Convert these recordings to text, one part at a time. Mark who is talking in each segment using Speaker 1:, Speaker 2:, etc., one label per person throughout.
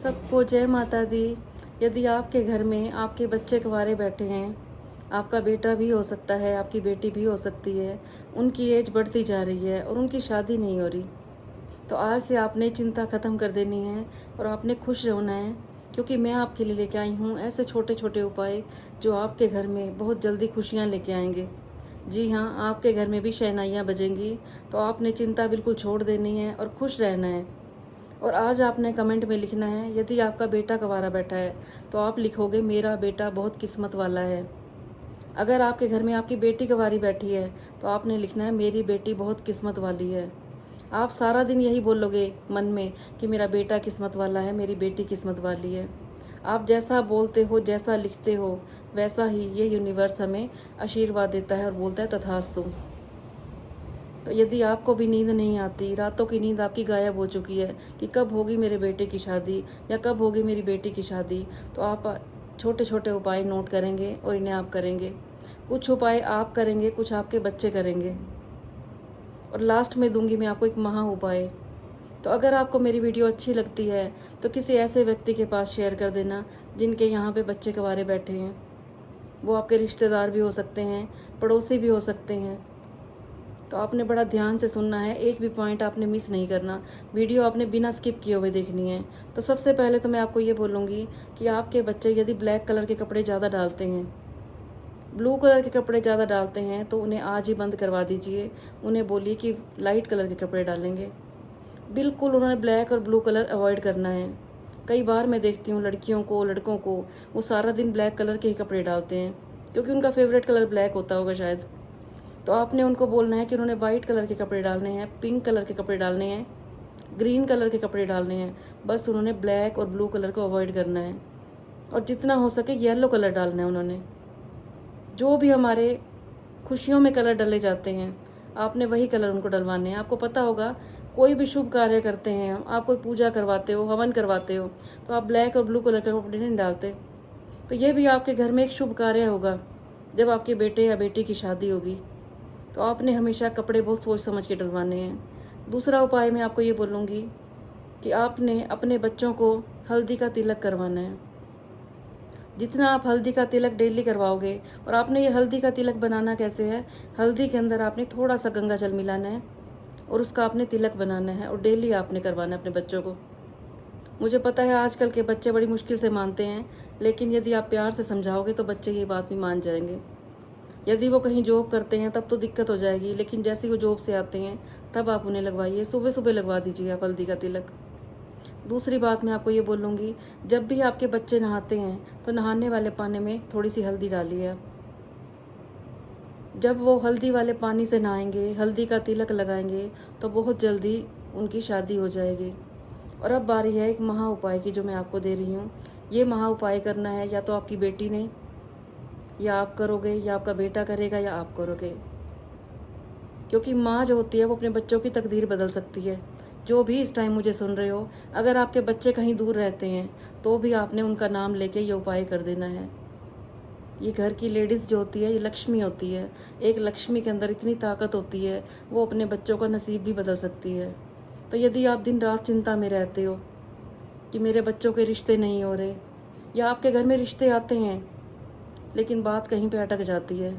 Speaker 1: सबको जय माता दी। यदि आपके घर में आपके बच्चे कुंवारे बैठे हैं, आपका बेटा भी हो सकता है, आपकी बेटी भी हो सकती है, उनकी एज बढ़ती जा रही है और उनकी शादी नहीं हो रही, तो आज से आपने चिंता ख़त्म कर देनी है और आपने खुश रहना है, क्योंकि मैं आपके लिए लेके आई हूँ ऐसे छोटे छोटे उपाय जो आपके घर में बहुत जल्दी खुशियाँ लेके आएंगे। जी हाँ, आपके घर में भी शहनाइयाँ बजेंगी, तो आपने चिंता बिल्कुल छोड़ देनी है और खुश रहना है। और आज आपने कमेंट में लिखना है, यदि आपका बेटा कुंवारा बैठा है तो आप लिखोगे मेरा बेटा बहुत किस्मत वाला है। अगर आपके घर में आपकी बेटी कुंवारी बैठी है तो आपने लिखना है मेरी बेटी बहुत किस्मत वाली है। आप सारा दिन यही बोलोगे मन में कि मेरा बेटा किस्मत वाला है, मेरी बेटी किस्मत वाली है। आप जैसा बोलते हो, जैसा लिखते हो, वैसा ही ये यूनिवर्स हमें आशीर्वाद देता है और बोलता है तथास्तु। तो यदि आपको भी नींद नहीं आती, रातों की नींद आपकी गायब हो चुकी है कि कब होगी मेरे बेटे की शादी या कब होगी मेरी बेटी की शादी, तो आप छोटे छोटे उपाय नोट करेंगे और इन्हें आप करेंगे। कुछ उपाय आप करेंगे, कुछ आपके बच्चे करेंगे, और लास्ट में दूंगी मैं आपको एक महा उपाय। तो अगर आपको मेरी वीडियो अच्छी लगती है तो किसी ऐसे व्यक्ति के पास शेयर कर देना जिनके यहाँ पे बच्चे कुंवारे बैठे हैं। वो आपके रिश्तेदार भी हो सकते हैं, पड़ोसी भी हो सकते हैं। तो आपने बड़ा ध्यान से सुनना है, एक भी पॉइंट आपने मिस नहीं करना, वीडियो आपने बिना स्किप किए हुए देखनी है। तो सबसे पहले तो मैं आपको ये बोलूँगी कि आपके बच्चे यदि ब्लैक कलर के कपड़े ज़्यादा डालते हैं, ब्लू कलर के कपड़े ज़्यादा डालते हैं, तो उन्हें आज ही बंद करवा दीजिए। उन्हें बोलिए कि लाइट कलर के कपड़े डालेंगे। बिल्कुल उन्होंने ब्लैक और ब्लू कलर अवॉइड करना है। कई बार मैं देखती हूँ लड़कियों को, लड़कों को, वो सारा दिन ब्लैक कलर के ही कपड़े डालते हैं क्योंकि उनका फेवरेट कलर ब्लैक होता होगा शायद। तो आपने उनको बोलना है कि उन्होंने वाइट कलर के कपड़े डालने हैं, पिंक कलर के कपड़े डालने हैं, ग्रीन कलर के कपड़े डालने हैं। बस उन्होंने ब्लैक और ब्लू कलर को अवॉइड करना है और जितना हो सके येलो कलर डालना है उन्होंने। जो भी हमारे खुशियों में कलर डाले जाते हैं, आपने वही कलर उनको डलवाने हैं। आपको पता होगा कोई भी शुभ कार्य करते हैं, आप कोई पूजा करवाते हो, हवन करवाते हो, तो आप ब्लैक और ब्लू कलर के कपड़े नहीं डालते। तो ये भी आपके घर में एक शुभ कार्य होगा जब आपके बेटे या बेटी की शादी होगी, तो आपने हमेशा कपड़े बहुत सोच समझ के डलवाने हैं। दूसरा उपाय मैं आपको ये बोलूँगी कि आपने अपने बच्चों को हल्दी का तिलक करवाना है। जितना आप हल्दी का तिलक डेली करवाओगे, और आपने ये हल्दी का तिलक बनाना कैसे है, हल्दी के अंदर आपने थोड़ा सा गंगा जल मिलाना है और उसका आपने तिलक बनाना है और डेली आपने करवाना है अपने बच्चों को। मुझे पता है आजकल के बच्चे बड़ी मुश्किल से मानते हैं, लेकिन यदि आप प्यार से समझाओगे तो बच्चे ये बात भी मान जाएंगे। यदि वो कहीं जॉब करते हैं तब तो दिक्कत हो जाएगी, लेकिन जैसे वो जॉब से आते हैं तब आप उन्हें लगवाइए, सुबह सुबह लगवा दीजिए आप हल्दी का तिलक। दूसरी बात मैं आपको ये बोलूँगी, जब भी आपके बच्चे नहाते हैं तो नहाने वाले पानी में थोड़ी सी हल्दी डालिए आप। जब वो हल्दी वाले पानी से नहाएंगे, हल्दी का तिलक लगाएंगे, तो बहुत जल्दी उनकी शादी हो जाएगी। और अब बारी है एक महा उपाय की जो मैं आपको दे रही हूँ। ये महा उपाय करना है या तो आपकी बेटी ने, या आप करोगे, या आपका बेटा करेगा, या आप करोगे, क्योंकि माँ जो होती है वो अपने बच्चों की तकदीर बदल सकती है। जो भी इस टाइम मुझे सुन रहे हो, अगर आपके बच्चे कहीं दूर रहते हैं तो भी आपने उनका नाम लेके ये उपाय कर देना है। ये घर की लेडीज़ जो होती है ये लक्ष्मी होती है। एक लक्ष्मी के अंदर इतनी ताकत होती है, वो अपने बच्चों का नसीब भी बदल सकती है। तो यदि आप दिन रात चिंता में रहते हो कि मेरे बच्चों के रिश्ते नहीं हो रहे, या आपके घर में रिश्ते आते हैं लेकिन बात कहीं पे अटक जाती है।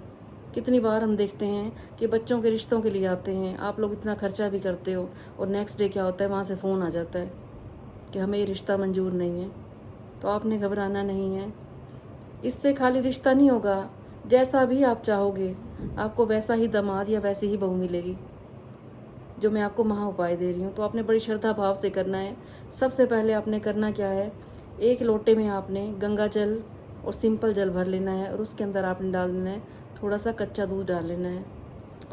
Speaker 1: कितनी बार हम देखते हैं कि बच्चों के रिश्तों के लिए आते हैं, आप लोग इतना खर्चा भी करते हो और नेक्स्ट डे क्या होता है, वहाँ से फ़ोन आ जाता है कि हमें ये रिश्ता मंजूर नहीं है। तो आपने घबराना नहीं है, इससे खाली रिश्ता नहीं होगा, जैसा भी आप चाहोगे आपको वैसा ही दामाद या वैसी ही बहू मिलेगी, जो मैं आपको महा उपाय दे रही हूँ। तो आपने बड़ी श्रद्धा भाव से करना है। सबसे पहले आपने करना क्या है, एक लोटे में आपने गंगा जल और सिंपल जल भर लेना है और उसके अंदर आपने डाल देना है थोड़ा सा कच्चा दूध डाल लेना है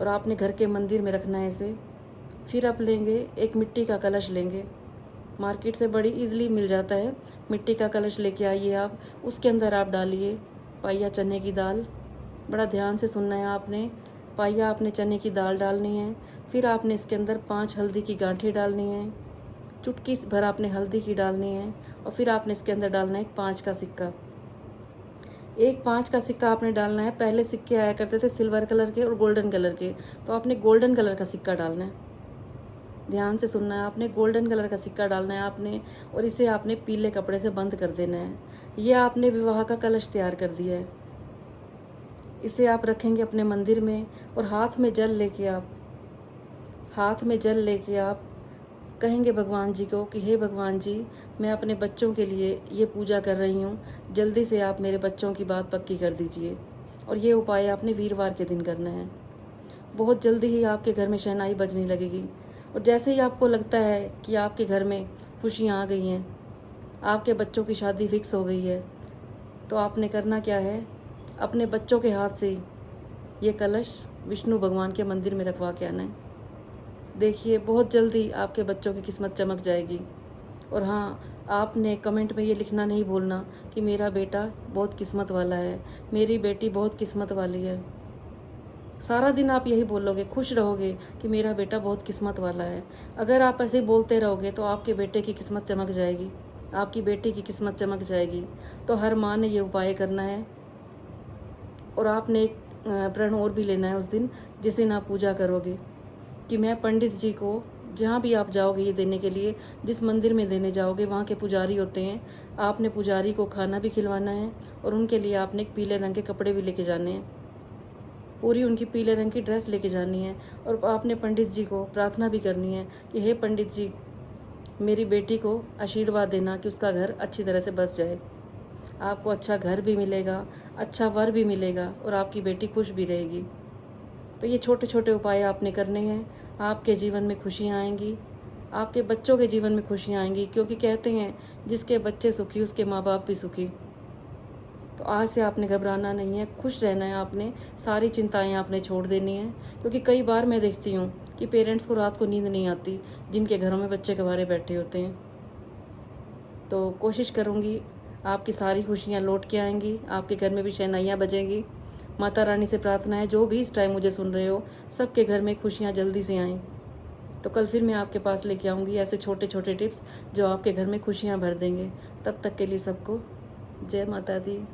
Speaker 1: और आपने घर के मंदिर में रखना है इसे। फिर आप लेंगे एक मिट्टी का कलश लेंगे, मार्केट से बड़ी इजीली मिल जाता है। मिट्टी का कलश लेके आइए आप, उसके अंदर आप डालिए पाइया चने की दाल। बड़ा ध्यान से सुनना है आपने, पाइया आपने चने की दाल डालनी है। फिर आपने इसके अंदर 5 हल्दी की गांठें डालनी है, चुटकी भर आपने हल्दी की डालनी है, और फिर आपने इसके अंदर डालना है एक 5 का सिक्का। एक 5 का सिक्का आपने डालना है। पहले सिक्के आया करते थे सिल्वर कलर के और गोल्डन कलर के, तो आपने गोल्डन कलर का सिक्का डालना है। ध्यान से सुनना है आपने। गोल्डन कलर का सिक्का डालना है आपने और इसे आपने पीले कपड़े से बंद कर देना है। ये आपने विवाह का कलश तैयार कर दिया है। इसे आप रखेंगे अपने मंदिर में और हाथ में जल लेके आप कहेंगे भगवान जी को कि हे भगवान जी, मैं अपने बच्चों के लिए ये पूजा कर रही हूँ, जल्दी से आप मेरे बच्चों की बात पक्की कर दीजिए। और ये उपाय आपने वीरवार के दिन करना है। बहुत जल्दी ही आपके घर में शहनाई बजने लगेगी और जैसे ही आपको लगता है कि आपके घर में खुशियाँ आ गई हैं, आपके बच्चों की शादी फिक्स हो गई है, तो आपने करना क्या है, अपने बच्चों के हाथ से ये कलश विष्णु भगवान के मंदिर में रखवा के आना है। देखिए बहुत जल्दी आपके बच्चों की किस्मत चमक जाएगी। और हाँ, आपने कमेंट में ये लिखना नहीं भूलना कि मेरा बेटा बहुत किस्मत वाला है, मेरी बेटी बहुत किस्मत वाली है। सारा दिन आप यही बोलोगे, खुश रहोगे कि मेरा बेटा बहुत किस्मत वाला है। अगर आप ऐसे बोलते रहोगे तो आपके बेटे की किस्मत चमक जाएगी, आपकी बेटी की किस्मत चमक जाएगी। तो हर माँ ने ये उपाय करना है। और आपने एक प्रण और भी लेना है उस दिन, जिस दिन आप पूजा करोगे, कि मैं पंडित जी को, जहाँ भी आप जाओगे ये देने के लिए, जिस मंदिर में देने जाओगे वहाँ के पुजारी होते हैं, आपने पुजारी को खाना भी खिलवाना है और उनके लिए आपने एक पीले रंग के कपड़े भी लेके जाने हैं, पूरी उनकी पीले रंग की ड्रेस लेके जानी है। और आपने पंडित जी को प्रार्थना भी करनी है कि हे पंडित जी, मेरी बेटी को आशीर्वाद देना कि उसका घर अच्छी तरह से बस जाए, आपको अच्छा घर भी मिलेगा, अच्छा वर भी मिलेगा और आपकी बेटी खुश भी रहेगी। तो ये छोटे छोटे उपाय आपने करने हैं, आपके जीवन में खुशियाँ आएंगी, आपके बच्चों के जीवन में खुशियाँ आएंगी। क्योंकि कहते हैं जिसके बच्चे सुखी उसके माँ बाप भी सुखी। तो आज से आपने घबराना नहीं है, खुश रहना है आपने, सारी चिंताएं आपने छोड़ देनी है। क्योंकि कई बार मैं देखती हूँ कि पेरेंट्स को रात को नींद नहीं आती, जिनके घरों में बच्चे कवारे बैठे होते हैं। तो कोशिश करूँगी आपकी सारी खुशियाँ लौट के आएंगी, आपके घर में भी शहनाइयाँ बजेंगी। माता रानी से प्रार्थना है, जो भी इस टाइम मुझे सुन रहे हो, सबके घर में खुशियाँ जल्दी से आएँ। तो कल फिर मैं आपके पास लेके आऊँगी ऐसे छोटे छोटे टिप्स जो आपके घर में खुशियाँ भर देंगे। तब तक के लिए सबको जय माता दी।